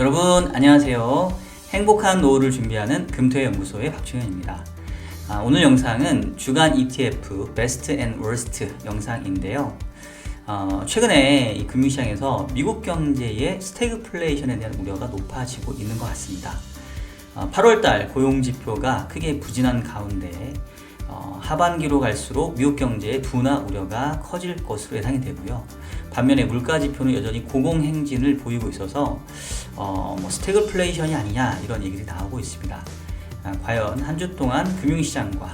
여러분 안녕하세요. 행복한 노후를 준비하는 금토연구소의 박충현입니다. 오늘 영상은 주간 ETF 베스트 앤 워스트 영상인데요. 최근에 이 금융시장에서 미국 경제의 스태그플레이션에 대한 우려가 높아지고 있는 것 같습니다. 8월달 고용지표가 크게 부진한 가운데 하반기로 갈수록 미국 경제의 둔화 우려가 커질 것으로 예상이 되고요. 반면에 물가지표는 여전히 고공행진을 보이고 있어서 스태그플레이션이 아니냐 이런 얘기들이 나오고 있습니다. 과연 한 주 동안 금융시장과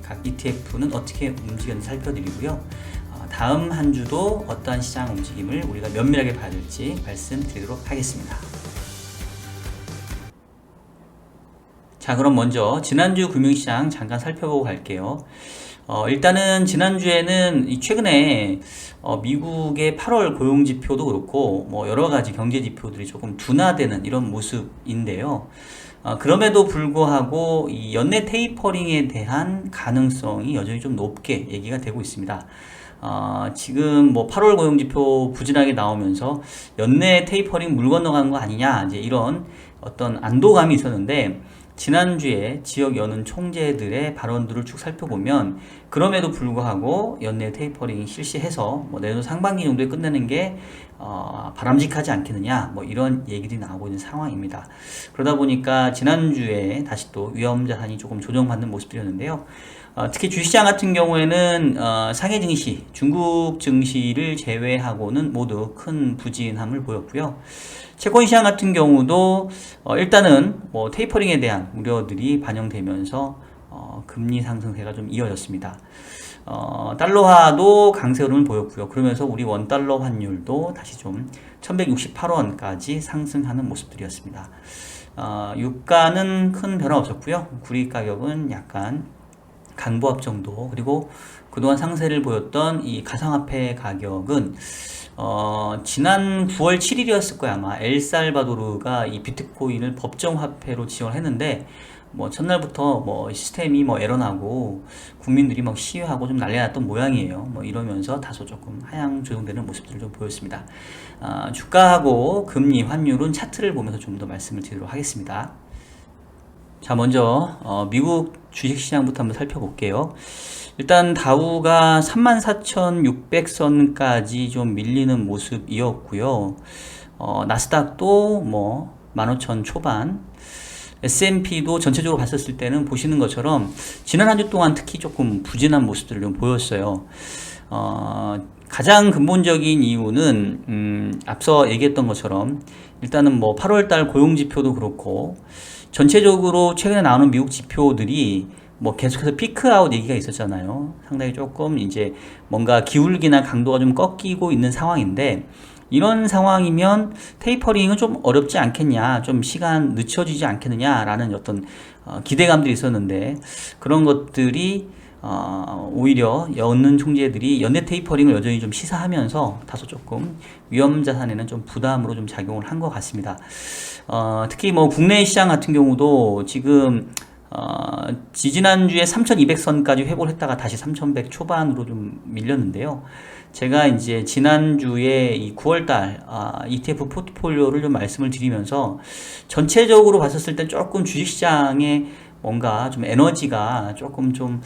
각 ETF는 어떻게 움직였는지 살펴드리고요. 다음 한 주도 어떠한 시장 움직임을 우리가 면밀하게 봐야 될지 말씀드리도록 하겠습니다. 자, 그럼 먼저 지난주 금융시장 잠깐 살펴보고 갈게요. 일단은 지난주에는 최근에 미국의 8월 고용지표도 그렇고 여러가지 경제지표들이 조금 둔화되는 이런 모습인데요. 그럼에도 불구하고 이 연내 테이퍼링에 대한 가능성이 여전히 좀 높게 얘기가 되고 있습니다. 지금 8월 고용지표 부진하게 나오면서 연내 테이퍼링 물 건너가는 거 아니냐 이제 이런 어떤 안도감이 있었는데, 지난주에 지역 연은 총재들의 발언들을 쭉 살펴보면 그럼에도 불구하고 연내 테이퍼링 실시해서 내년 상반기 정도에 끝내는 게 바람직하지 않겠느냐 이런 얘기들이 나오고 있는 상황입니다. 그러다 보니까 지난주에 다시 또 위험자산이 조금 조정받는 모습들이었는데요. 특히 주식시장 같은 경우에는 상해 증시, 중국 증시를 제외하고는 모두 큰 부진함을 보였고요. 채권 시장 같은 경우도 일단은 테이퍼링에 대한 우려들이 반영되면서 금리 상승세가 좀 이어졌습니다. 달러화도 강세 흐름을 보였고요. 그러면서 우리 원달러 환율도 다시 좀 1168원까지 상승하는 모습들이었습니다. 유가는 큰 변화 없었고요. 구리 가격은 약간 강보합 정도, 그리고 그동안 상세를 보였던 이 가상화폐 가격은 지난 9월 7일이었을 거야. 아마 엘살바도르가 이 비트코인을 법정화폐로 지원했는데 첫날부터 시스템이 에러나고 국민들이 시위하고 좀 난리 났던 모양이에요. 이러면서 다소 조금 하향 조정되는 모습들을 좀 보였습니다. 주가하고 금리, 환율은 차트를 보면서 좀 더 말씀을 드리도록 하겠습니다. 자, 먼저 미국 주식시장부터 한번 살펴볼게요. 일단 다우가 34,600선까지 좀 밀리는 모습이었고요. 나스닥도 15,000 초반, S&P도 전체적으로 봤었을 때는 보시는 것처럼 지난 한 주 동안 특히 조금 부진한 모습들을 좀 보였어요. 가장 근본적인 이유는 앞서 얘기했던 것처럼 일단은 8월달 고용지표도 그렇고 전체적으로 최근에 나오는 미국 지표들이 계속해서 피크아웃 얘기가 있었잖아요. 상당히 조금 이제 뭔가 기울기나 강도가 좀 꺾이고 있는 상황인데, 이런 상황이면 테이퍼링은 좀 어렵지 않겠냐, 좀 시간 늦춰지지 않겠느냐라는 어떤 기대감들이 있었는데, 그런 것들이 오히려 연은 총재들이 연내 테이퍼링을 여전히 좀 시사하면서 다소 조금 위험자산에는 좀 부담으로 좀 작용을 한 것 같습니다. 특히 국내 시장 같은 경우도 지금 지지난주에 3,200선까지 회복을 했다가 다시 3,100 초반으로 좀 밀렸는데요. 제가 이제 지난주에 이 9월달 ETF 포트폴리오를 좀 말씀을 드리면서 전체적으로 봤었을 때 조금 주식시장에 뭔가 좀 에너지가 조금 좀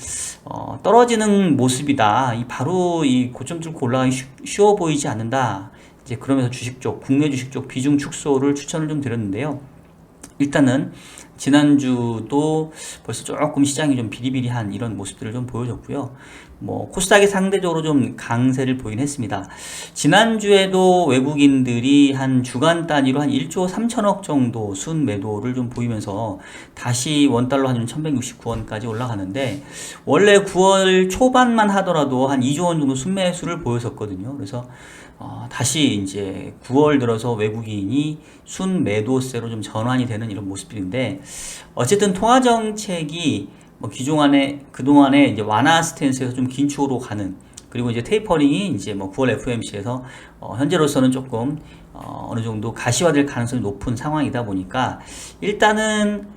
떨어지는 모습이다. 바로 이 고점 뚫고 올라가기 쉬워 보이지 않는다. 이제 그러면서 주식 쪽, 국내 주식 쪽 비중 축소를 추천을 좀 드렸는데요. 일단은 지난주도 벌써 조금 시장이 좀 비리비리한 이런 모습들을 좀 보여줬고요. 코스닥이 상대적으로 좀 강세를 보이긴 했습니다. 지난주에도 외국인들이 한 주간 단위로 한 1조 3천억 정도 순 매도를 좀 보이면서 다시 원달러 환율 1169원까지 올라가는데, 원래 9월 초반만 하더라도 한 2조 원 정도 순매수를 보였었거든요. 그래서 다시 이제 9월 들어서 외국인이 순매도세로 좀 전환이 되는 이런 모습들인데, 어쨌든 통화정책이 그동안에 이제 완화 스탠스에서 좀 긴축으로 가는, 그리고 이제 테이퍼링이 이제 9월 FOMC에서 현재로서는 조금 어느 정도 가시화될 가능성이 높은 상황이다 보니까, 일단은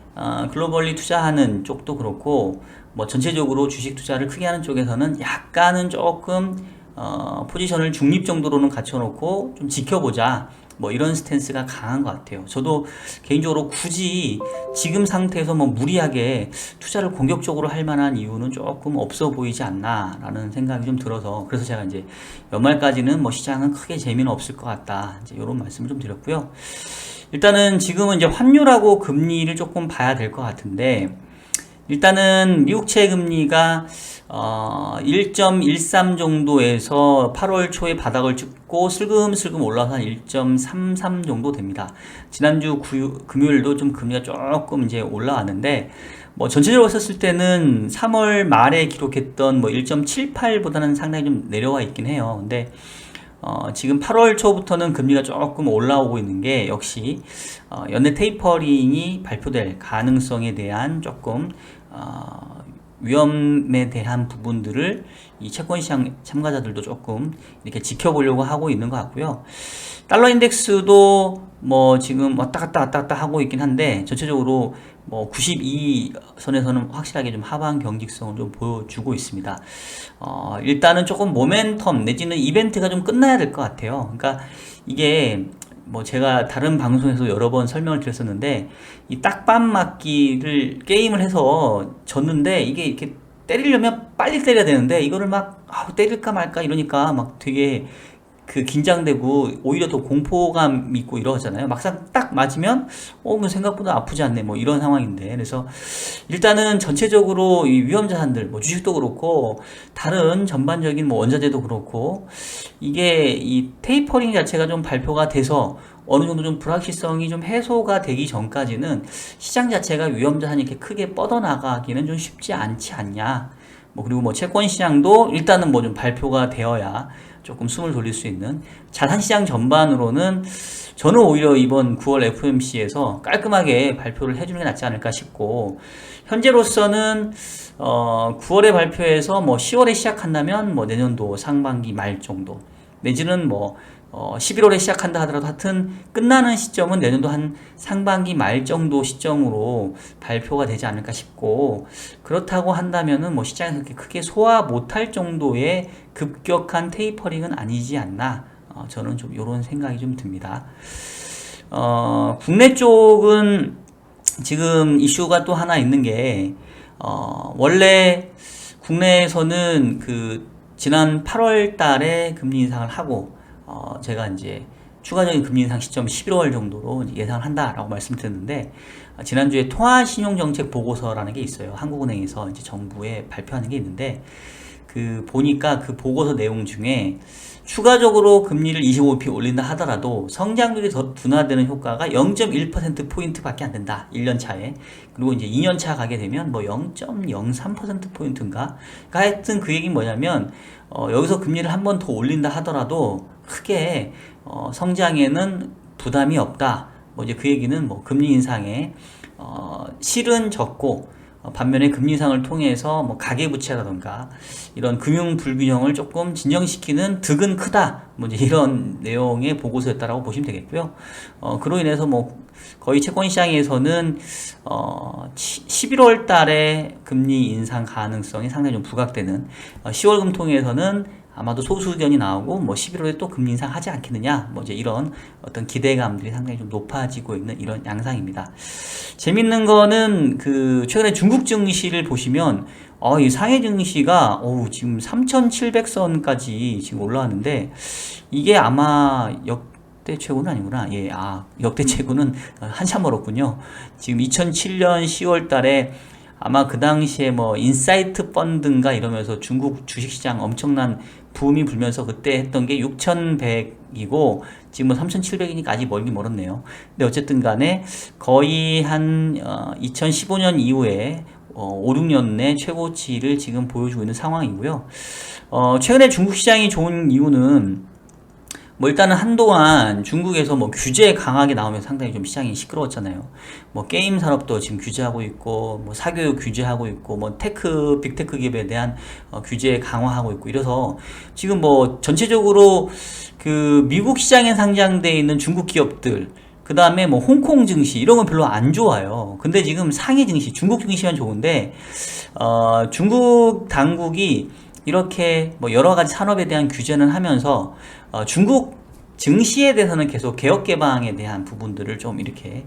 글로벌리 투자하는 쪽도 그렇고 전체적으로 주식 투자를 크게 하는 쪽에서는 약간은 조금 포지션을 중립 정도로는 갖춰놓고 좀 지켜보자. 뭐 이런 스탠스가 강한 것 같아요. 저도 개인적으로 굳이 지금 상태에서 뭐 무리하게 투자를 공격적으로 할 만한 이유는 조금 없어 보이지 않나 라는 생각이 좀 들어서, 그래서 제가 이제 연말까지는 뭐 시장은 크게 재미는 없을 것 같다, 이제 이런 말씀을 좀 드렸고요. 일단은 지금은 이제 환율하고 금리를 조금 봐야 될 것 같은데, 일단은 미국채 금리가 1.13 정도에서 8월 초에 바닥을 찍고 슬금슬금 올라서 한 1.33 정도 됩니다. 지난주 금요일도 좀 금리가 조금 이제 올라왔는데, 뭐 전체적으로 썼을 때는 3월 말에 기록했던 뭐 1.78보다는 상당히 좀 내려와 있긴 해요. 근데 지금 8월 초부터는 금리가 조금 올라오고 있는 게, 역시 연내 테이퍼링이 발표될 가능성에 대한 조금 위험에 대한 부분들을 이 채권시장 참가자들도 조금 이렇게 지켜보려고 하고 있는 것 같고요. 달러 인덱스도 뭐 지금 왔다 갔다 하고 있긴 한데, 전체적으로 뭐 92선에서는 확실하게 좀 하방 경직성을 좀 보여주고 있습니다. 일단은 조금 모멘텀 내지는 이벤트가 좀 끝나야 될 것 같아요. 그러니까 이게 뭐 제가 다른 방송에서 여러 번 설명을 드렸었는데, 이 딱밤 맞기를 게임을 해서 졌는데, 이게 이렇게 때리려면 빨리 때려야 되는데 이거를 막 때릴까 말까 이러니까 막 되게 그 긴장되고 오히려 더 공포감 있고 이러잖아요. 막상 딱 맞으면 뭐 생각보다 아프지 않네 뭐 이런 상황인데, 그래서 일단은 전체적으로 이 위험 자산들, 뭐 주식도 그렇고 다른 전반적인 뭐 원자재도 그렇고, 이게 이 테이퍼링 자체가 좀 발표가 돼서 어느 정도 좀 불확실성이 좀 해소가 되기 전까지는 시장 자체가 위험 자산이 이렇게 크게 뻗어나가기는 좀 쉽지 않지 않냐. 뭐 그리고 뭐 채권 시장도 일단은 뭐 좀 발표가 되어야 조금 숨을 돌릴 수 있는, 자산시장 전반으로는 저는 오히려 이번 9월 FOMC에서 깔끔하게 발표를 해주는 게 낫지 않을까 싶고, 현재로서는 9월에 발표해서 뭐 10월에 시작한다면 뭐 내년도 상반기 말 정도, 내지는 뭐 11월에 시작한다 하더라도 하여튼 끝나는 시점은 내년도 한 상반기 말 정도 시점으로 발표가 되지 않을까 싶고, 그렇다고 한다면은 뭐 시장에서 그렇게 크게 소화 못할 정도의 급격한 테이퍼링은 아니지 않나, 저는 좀 이런 생각이 좀 듭니다. 국내 쪽은 지금 이슈가 또 하나 있는 게, 원래 국내에서는 그 지난 8월 달에 금리 인상을 하고, 제가 이제 추가적인 금리 인상 시점 11월 정도로 예상을 한다라고 말씀드렸는데, 지난주에 통화신용정책 보고서라는 게 있어요. 한국은행에서 이제 정부에 발표하는 게 있는데, 그 보니까 그 보고서 내용 중에 추가적으로 금리를 25bp 올린다 하더라도 성장률이 더 둔화되는 효과가 0.1% 밖에 안 된다. 1년 차에. 그리고 이제 2년 차 가게 되면 뭐 0.03%인가? 그러니까 하여튼 그 얘기는 뭐냐면, 여기서 금리를 한 번 더 올린다 하더라도 크게 성장에는 부담이 없다. 뭐 이제 그 얘기는 뭐 금리 인상에 실은 적고, 반면에 금리 인상을 통해서 뭐 가계부채라던가 이런 금융 불균형을 조금 진정시키는 득은 크다. 뭐 이제 이런 내용의 보고서였다라고 보시면 되겠고요. 그로 인해서 뭐 거의 채권 시장에서는 11월 달에 금리 인상 가능성이 상당히 좀 부각되는, 10월 금통에서는 아마도 소수 의견이 나오고 뭐 11월에 또 금리 인상 하지 않겠느냐, 뭐 이제 이런 어떤 기대감들이 상당히 좀 높아지고 있는 이런 양상입니다. 재밌는 거는 그 최근에 중국 증시를 보시면 이 상해 증시가 지금 3,700선까지 지금 올라왔는데, 이게 아마 역대 최고는 아니구나. 예, 역대 최고는 한참 멀었군요. 지금 2007년 10월 달에 아마 그 당시에 뭐 인사이트 펀드인가 이러면서 중국 주식시장 엄청난 붐이 불면서 그때 했던 게 6,100이고 지금은 3,700이니까 아직 멀긴 멀었네요. 근데 어쨌든 간에 거의 한 2015년 이후에 5, 6년 내 최고치를 지금 보여주고 있는 상황이고요. 최근에 중국 시장이 좋은 이유는 뭐 일단은 한동안 중국에서 뭐 규제 강하게 나오면서 상당히 좀 시장이 시끄러웠잖아요. 뭐 게임 산업도 지금 규제하고 있고, 뭐 사교육 규제하고 있고, 뭐 빅테크 기업에 대한 규제 강화하고 있고, 이래서 지금 뭐 전체적으로 그 미국 시장에 상장되어 있는 중국 기업들, 그 다음에 뭐 홍콩 증시 이런 건 별로 안 좋아요. 근데 지금 상해 증시, 중국 증시만 좋은데 중국 당국이 이렇게 뭐 여러 가지 산업에 대한 규제는 하면서 중국 증시에 대해서는 계속 개혁 개방에 대한 부분들을 좀 이렇게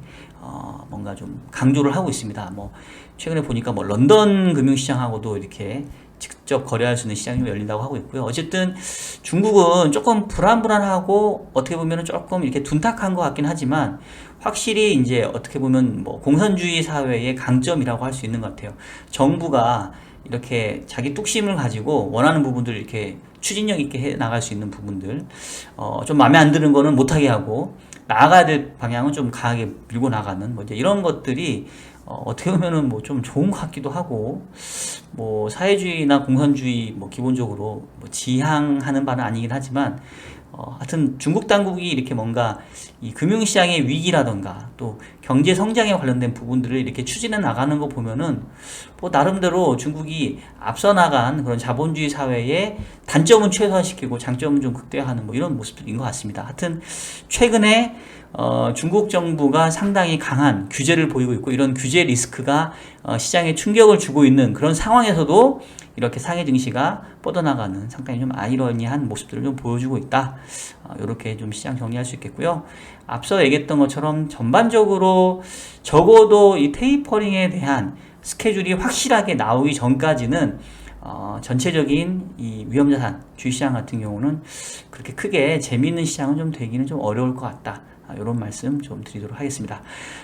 뭔가 좀 강조를 하고 있습니다. 뭐 최근에 보니까 뭐 런던 금융시장하고도 이렇게 직접 거래할 수 있는 시장이 열린다고 하고 있고요. 어쨌든 중국은 조금 불안불안하고 어떻게 보면 조금 이렇게 둔탁한 것 같긴 하지만 확실히 이제 어떻게 보면 뭐 공산주의 사회의 강점이라고 할 수 있는 것 같아요. 정부가 이렇게 자기 뚝심을 가지고 원하는 부분들을 이렇게 추진력 있게 해 나갈 수 있는 부분들, 좀 마음에 안 드는 거는 못하게 하고 나아가야 될 방향은 좀 강하게 밀고 나가는 뭐 이제 이런 것들이 어떻게 보면은 뭐 좀 좋은 것 같기도 하고, 뭐 사회주의나 공산주의 뭐 기본적으로 뭐 지향하는 바는 아니긴 하지만 하여튼 중국 당국이 이렇게 뭔가 이 금융시장의 위기라던가 또 경제 성장에 관련된 부분들을 이렇게 추진해 나가는 거 보면은 뭐 나름대로 중국이 앞서 나간 그런 자본주의 사회의 단점은 최소화시키고 장점은 좀 극대화하는 뭐 이런 모습들인 것 같습니다. 하여튼 최근에 중국 정부가 상당히 강한 규제를 보이고 있고 이런 규제 리스크가 시장에 충격을 주고 있는 그런 상황에서도 이렇게 상해 증시가 뻗어나가는 상당히 좀 아이러니한 모습들을 좀 보여주고 있다. 이렇게 좀 시장 정리할 수 있겠고요. 앞서 얘기했던 것처럼 전반적으로 적어도 이 테이퍼링에 대한 스케줄이 확실하게 나오기 전까지는 전체적인 이 위험자산 주식시장 같은 경우는 그렇게 크게 재미있는 시장은 좀 되기는 좀 어려울 것 같다. 이런 말씀 좀 드리도록 하겠습니다.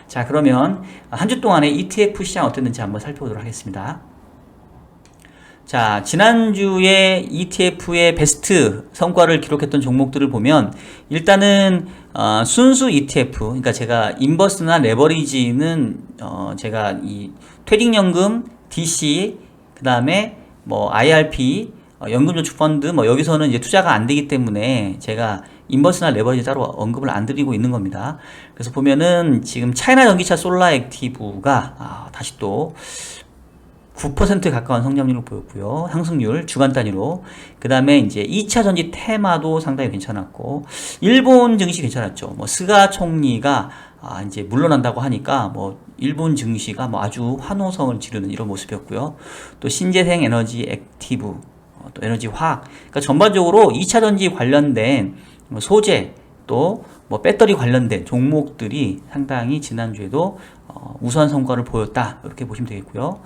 자, 그러면 한 주 동안의 ETF 시장 어땠는지 한번 살펴보도록 하겠습니다. 자, 지난주에 ETF의 베스트 성과를 기록했던 종목들을 보면 일단은 순수 ETF, 그러니까 제가 인버스나 레버리지는 제가 이 퇴직연금, DC, 그 다음에 뭐 IRP, 연금저축펀드 뭐 여기서는 이제 투자가 안 되기 때문에 제가 인버스나 레버리지 따로 언급을 안 드리고 있는 겁니다. 그래서 보면은 지금 차이나 전기차 솔라 액티브가 다시 또 9%에 가까운 성장률을 보였고요. 상승률 주간 단위로. 그 다음에 이제 2차 전지 테마도 상당히 괜찮았고, 일본 증시 괜찮았죠. 뭐 스가 총리가 이제 물러난다고 하니까 뭐 일본 증시가 뭐 아주 환호성을 지르는 이런 모습이었고요. 또 신재생 에너지 액티브, 또 에너지 화학. 그러니까 전반적으로 2차 전지 관련된 소재 또 뭐 배터리 관련된 종목들이 상당히 지난주에도 우수한 성과를 보였다 이렇게 보시면 되겠고요.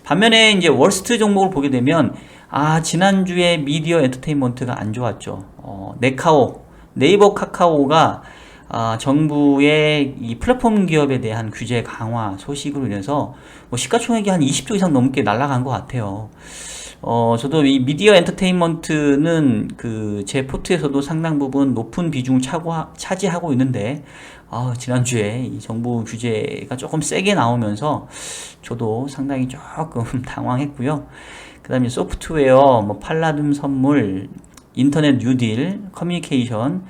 반면에 이제 월스트 종목을 보게 되면 지난주에 미디어 엔터테인먼트가 안 좋았죠. 네카오 네이버 카카오가 정부의 이 플랫폼 기업에 대한 규제 강화 소식으로 인해서 뭐 시가총액이 한 20조 이상 넘게 날아간 것 같아요. 저도 이 미디어 엔터테인먼트는 그 제 포트에서도 상당 부분 높은 비중을 차지하고 있는데, 지난주에 이 정부 규제가 조금 세게 나오면서 저도 상당히 조금 당황했고요. 그 다음에 소프트웨어, 뭐 팔라듐 선물, 인터넷 뉴딜, 커뮤니케이션,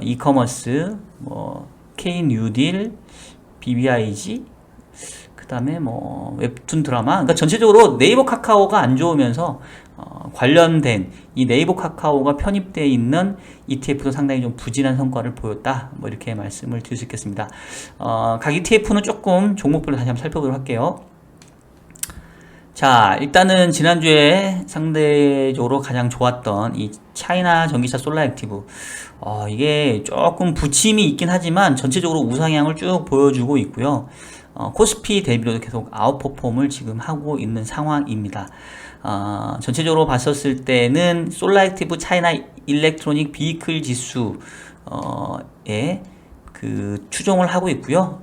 이커머스, 뭐 K 뉴딜, BBIG, 그 다음에 뭐 웹툰 드라마, 그러니까 전체적으로 네이버 카카오가 안 좋으면서 관련된 이 네이버 카카오가 편입되어 있는 ETF도 상당히 좀 부진한 성과를 보였다. 뭐 이렇게 말씀을 드릴 수 있겠습니다. 각 ETF는 조금 종목별로 다시 한번 살펴보도록 할게요. 자, 일단은 지난주에 상대적으로 가장 좋았던 이 차이나 전기차 솔라 액티브, 이게 조금 부침이 있긴 하지만 전체적으로 우상향을 쭉 보여주고 있고요. 코스피 대비로도 계속 아웃퍼폼을 지금 하고 있는 상황입니다. 전체적으로 봤었을 때는 솔라 액티브 차이나 일렉트로닉 비이클 지수에 그 추종을 하고 있고요.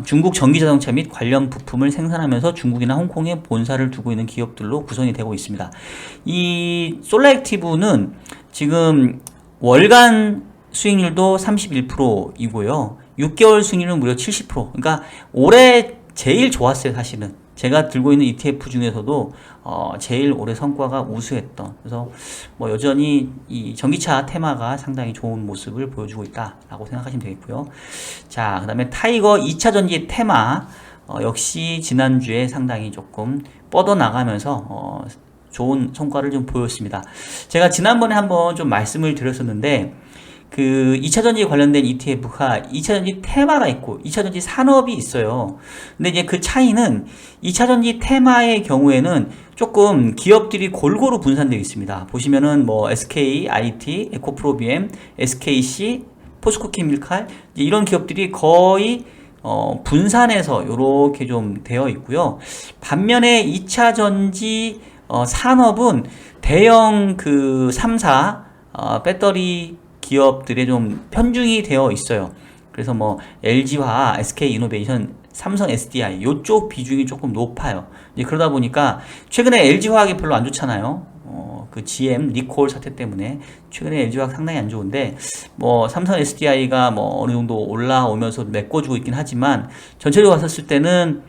중국 전기자동차 및 관련 부품을 생산하면서 중국이나 홍콩에 본사를 두고 있는 기업들로 구성이 되고 있습니다. 이 솔라 액티브는 지금 월간 수익률도 31%이고요. 6개월 수익률은 무려 70%. 그러니까 올해 제일 좋았어요, 사실은. 제가 들고 있는 ETF 중에서도 제일 올해 성과가 우수했던, 그래서 뭐 여전히 이 전기차 테마가 상당히 좋은 모습을 보여주고 있다라고 생각하시면 되겠고요. 자, 그 다음에 타이거 2차 전지 테마 역시 지난주에 상당히 조금 뻗어나가면서 좋은 성과를 좀 보였습니다. 제가 지난번에 한번 좀 말씀을 드렸었는데, 그 2차전지 관련된 ETF가 2차전지 테마가 있고 2차전지 산업이 있어요. 근데 이제 그 차이는 2차전지 테마의 경우에는 조금 기업들이 골고루 분산되어 있습니다. 보시면은 뭐 SK, IT, 에코프로비엠, SKC, 포스코케미칼 이런 기업들이 거의 분산해서 이렇게 좀 되어 있고요. 반면에 2차 전지 산업은 대형 그 3사 배터리 기업들에 좀 편중이 되어 있어요. 그래서 뭐 LG화학, SK이노베이션, 삼성 SDI 요쪽 비중이 조금 높아요. 이제 그러다 보니까 최근에 LG화학이 별로 안 좋잖아요. 그 GM 리콜 사태 때문에 최근에 LG화학 상당히 안 좋은데 뭐 삼성 SDI가 뭐 어느 정도 올라오면서 메꿔주고 있긴 하지만 전체적으로 봤을 때는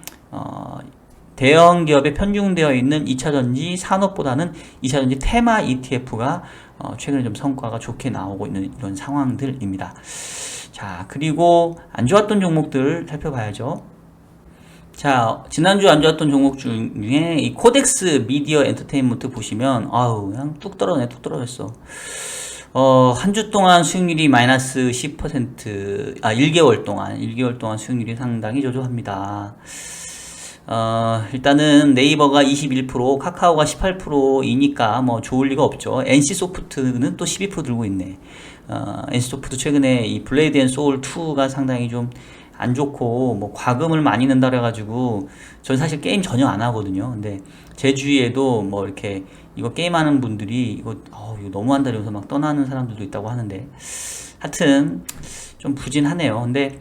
대형 기업에 편중되어 있는 2차전지 산업보다는 2차전지 테마 ETF가 최근에 좀 성과가 좋게 나오고 있는 이런 상황들입니다. 자, 그리고 안 좋았던 종목들 살펴봐야죠. 자, 지난주 안 좋았던 종목 중에 이 코덱스 미디어 엔터테인먼트 보시면 아우 그냥 뚝 떨어졌네. 뚝 떨어졌어. 한 주 동안 수익률이 마이너스 10%, 1개월 동안 수익률이 상당히 저조합니다. 일단은 네이버가 21%, 카카오가 18%이니까 뭐 좋을 리가 없죠. NC소프트는 또 12% 들고 있네. NC소프트 최근에 이 블레이드 앤 소울 2가 상당히 좀 안 좋고 뭐 과금을 많이 낸다 그래가지고 저는 사실 게임 전혀 안 하거든요. 근데 제 주위에도 뭐 이렇게 이거 게임하는 분들이 이거 너무한다 이러면서 막 떠나는 사람들도 있다고 하는데 하여튼 좀 부진하네요. 근데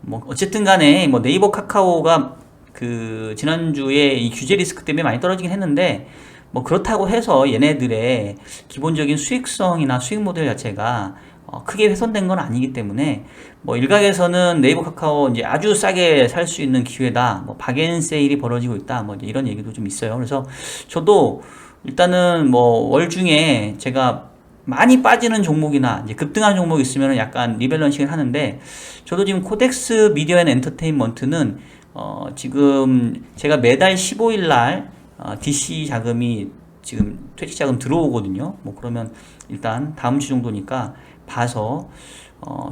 뭐 어쨌든 간에 뭐 네이버 카카오가 그 지난주에 이 규제 리스크 때문에 많이 떨어지긴 했는데 뭐 그렇다고 해서 얘네들의 기본적인 수익성이나 수익 모델 자체가 크게 훼손된 건 아니기 때문에 뭐 일각에서는 네이버 카카오 이제 아주 싸게 살 수 있는 기회다, 뭐 박앤세일이 벌어지고 있다, 뭐 이런 얘기도 좀 있어요. 그래서 저도 일단은 뭐 월 중에 제가 많이 빠지는 종목이나 이제 급등하는 종목이 있으면 약간 리밸런싱을 하는데 저도 지금 코덱스 미디어 앤 엔터테인먼트는 지금 제가 매달 15일 날 DC 자금이 지금 퇴직 자금 들어오거든요. 뭐 그러면 일단 다음 주 정도니까 봐서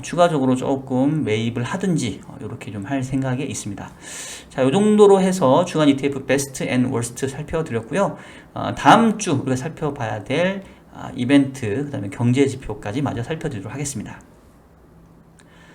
추가적으로 조금 매입을 하든지 이렇게 좀 할 생각에 있습니다. 자, 요 정도로 해서 주간 ETF 베스트 앤 월스트 살펴드렸고요. 다음 주 우리가 살펴봐야 될 이벤트, 그 다음에 경제 지표까지 마저 살펴드리도록 하겠습니다.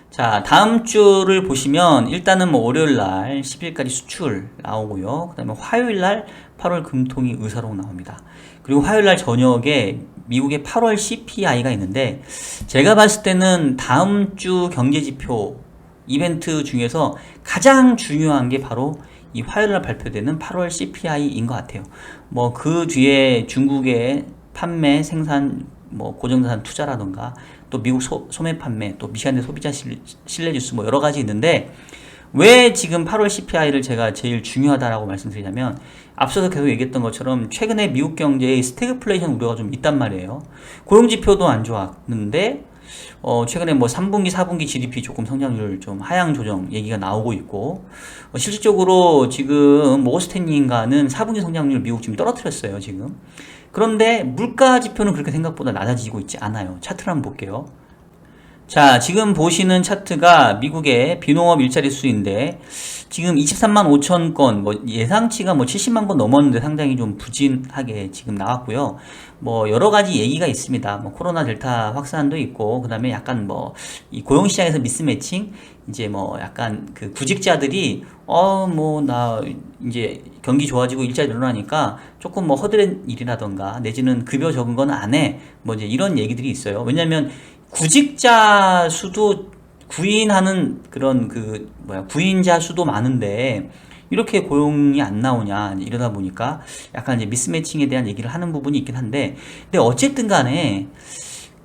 자, 다음 주를 보시면 일단은 뭐 월요일날 10일까지 수출 나오고요. 그 다음에 화요일날 8월 금통이 의사록 나옵니다. 그리고 화요일날 저녁에 미국의 8월 CPI가 있는데 제가 봤을 때는 다음 주 경제지표 이벤트 중에서 가장 중요한 게 바로 이 화요일날 발표되는 8월 CPI인 것 같아요. 뭐 그 뒤에 중국의 판매, 생산, 뭐 고정자산 투자라던가 또 미국 소매 판매, 또 미시간대 소비자 신뢰 지수 뭐 여러 가지 있는데 왜 지금 8월 CPI를 제가 제일 중요하다라고 말씀드리냐면 앞서서 계속 얘기했던 것처럼 최근에 미국 경제의 스태그플레이션 우려가 좀 있단 말이에요. 고용지표도 안 좋았는데 최근에 뭐 3분기, 4분기 GDP 조금 성장률 좀 하향 조정 얘기가 나오고 있고 실질적으로 지금 모건스탠리인가는 4분기 성장률 미국 지금 떨어뜨렸어요 지금. 그런데 물가 지표는 그렇게 생각보다 낮아지고 있지 않아요. 차트를 한번 볼게요. 자, 지금 보시는 차트가 미국의 비농업 일자리 수인데 지금 23만 5천 건, 뭐 예상치가 뭐 70만 건 넘었는데 상당히 좀 부진하게 지금 나왔고요. 뭐 여러 가지 얘기가 있습니다. 뭐 코로나 델타 확산도 있고, 그다음에 약간 뭐 이 고용 시장에서 미스매칭, 이제 뭐 약간 그 구직자들이 뭐 나 이제 경기 좋아지고 일자리 늘어나니까 조금 뭐 허드렛 일이라던가 내지는 급여 적은 건 안 해. 뭐 이제 이런 얘기들이 있어요. 왜냐면 구직자 수도 구인하는 그런 구인자 수도 많은데 이렇게 고용이 안 나오냐 이러다 보니까 약간 이제 미스매칭에 대한 얘기를 하는 부분이 있긴 한데 근데 어쨌든 간에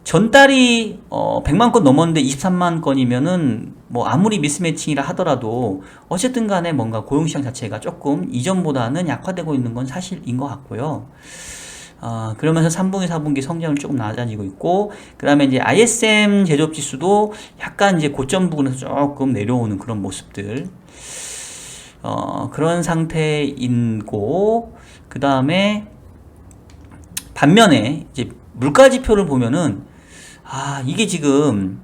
전달이 100만 건 넘었는데 23만 건이면은 뭐 아무리 미스매칭이라 하더라도 어쨌든 간에 뭔가 고용시장 자체가 조금 이전보다는 약화되고 있는 건 사실인 것 같고요. 그러면서 3분기, 4분기 성장률 조금 낮아지고 있고, 그 다음에 이제 ISM 제조업 지수도 약간 이제 고점 부근에서 조금 내려오는 그런 모습들. 그런 상태인고, 그 다음에 반면에 이제 물가 지표를 보면은 이게 지금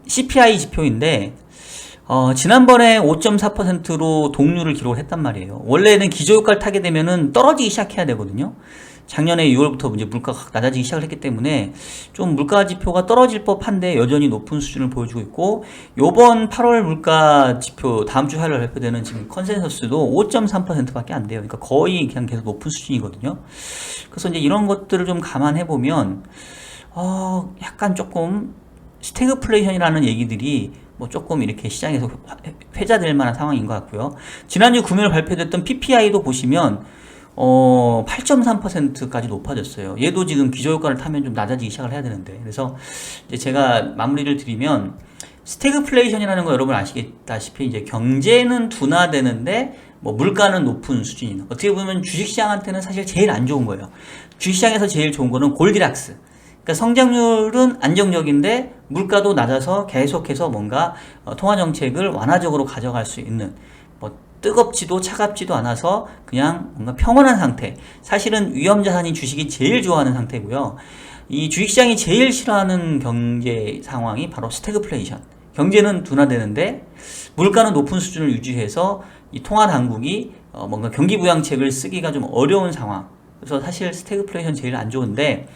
CPI 지표인데 지난번에 5.4%로 동률을 기록을 했단 말이에요. 원래는 기저효과를 타게 되면은 떨어지기 시작해야 되거든요. 작년에 6월부터 이제 물가가 낮아지기 시작을 했기 때문에 좀 물가 지표가 떨어질 법한데 여전히 높은 수준을 보여주고 있고, 요번 8월 물가 지표 다음 주 화요일 발표되는 지금 컨센서스도 5.3%밖에 안 돼요. 그러니까 거의 그냥 계속 높은 수준이거든요. 그래서 이제 이런 것들을 좀 감안해 보면 약간 조금 스태그플레이션이라는 얘기들이 뭐 조금 이렇게 시장에서 회자될 만한 상황인 것 같고요. 지난주 금요일 발표됐던 PPI도 보시면 8.3%까지 높아졌어요. 얘도 지금 기저효과를 타면 좀 낮아지기 시작을 해야 되는데, 그래서 이제 제가 마무리를 드리면, 스태그플레이션이라는 거 여러분 아시다시피 이제 경제는 둔화되는데 뭐 물가는 높은 수준이다. 어떻게 보면 주식시장한테는 사실 제일 안 좋은 거예요. 주식시장에서 제일 좋은 거는 골디락스. 그러니까 성장률은 안정적인데 물가도 낮아서 계속해서 뭔가 통화정책을 완화적으로 가져갈 수 있는, 뭐 뜨겁지도 차갑지도 않아서 그냥 뭔가 평온한 상태. 사실은 위험자산인 주식이 제일 좋아하는 상태고요. 이 주식시장이 제일 싫어하는 경제 상황이 바로 스태그플레이션. 경제는 둔화되는데 물가는 높은 수준을 유지해서 이 통화당국이 뭔가 경기부양책을 쓰기가 좀 어려운 상황. 그래서 사실 스태그플레이션 제일 안 좋은데,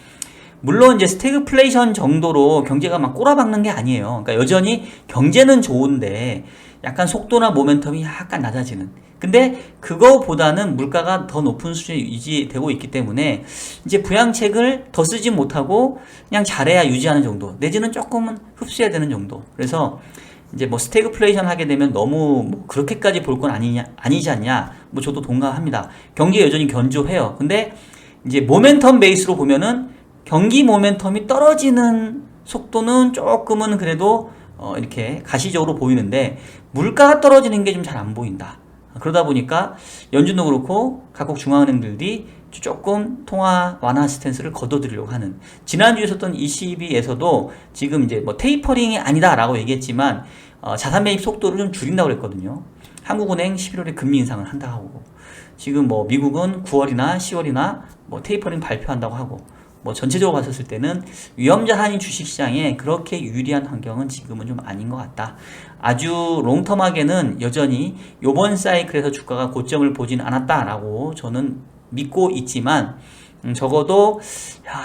물론 이제 스태그플레이션 정도로 경제가 막 꼬라박는 게 아니에요. 그러니까 여전히 경제는 좋은데 약간 속도나 모멘텀이 약간 낮아지는. 근데 그거보다는 물가가 더 높은 수준이 유지되고 있기 때문에 이제 부양책을 더 쓰지 못하고 그냥 잘해야 유지하는 정도, 내지는 조금은 흡수해야 되는 정도. 그래서 이제 뭐 스태그플레이션 하게 되면 너무 뭐 그렇게까지 볼 건 아니지 않냐. 뭐 저도 동감합니다. 경기 여전히 견조해요. 근데 이제 모멘텀 베이스로 보면은 경기 모멘텀이 떨어지는 속도는 조금은 그래도 이렇게 가시적으로 보이는데 물가가 떨어지는 게 좀 잘 안 보인다. 그러다 보니까 연준도 그렇고 각국 중앙은행들이 조금 통화 완화 스탠스를 거둬들이려고 하는, 지난주에 있었던 ECB에서도 지금 이제 뭐 테이퍼링이 아니다라고 얘기했지만 자산 매입 속도를 좀 줄인다고 그랬거든요. 한국은행 11월에 금리 인상을 한다고 하고, 지금 뭐 미국은 9월이나 10월이나 뭐 테이퍼링 발표한다고 하고, 뭐 전체적으로 봤었을 때는 위험자산인 주식시장에 그렇게 유리한 환경은 지금은 좀 아닌 것 같다. 아주 롱텀하게는 여전히 요번 사이클에서 주가가 고점을 보진 않았다라고 저는 믿고 있지만, 적어도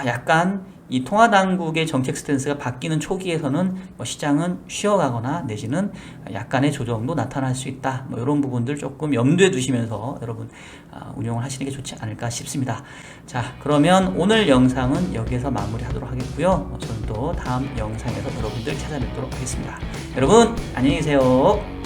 약간 이 통화당국의 정책 스탠스가 바뀌는 초기에서는 뭐 시장은 쉬어가거나 내지는 약간의 조정도 나타날 수 있다. 뭐 이런 부분들 조금 염두에 두시면서 여러분 운영을 하시는 게 좋지 않을까 싶습니다. 자, 그러면 오늘 영상은 여기에서 마무리하도록 하겠고요. 저는 또 다음 영상에서 여러분들 찾아뵙도록 하겠습니다. 여러분 안녕히 계세요.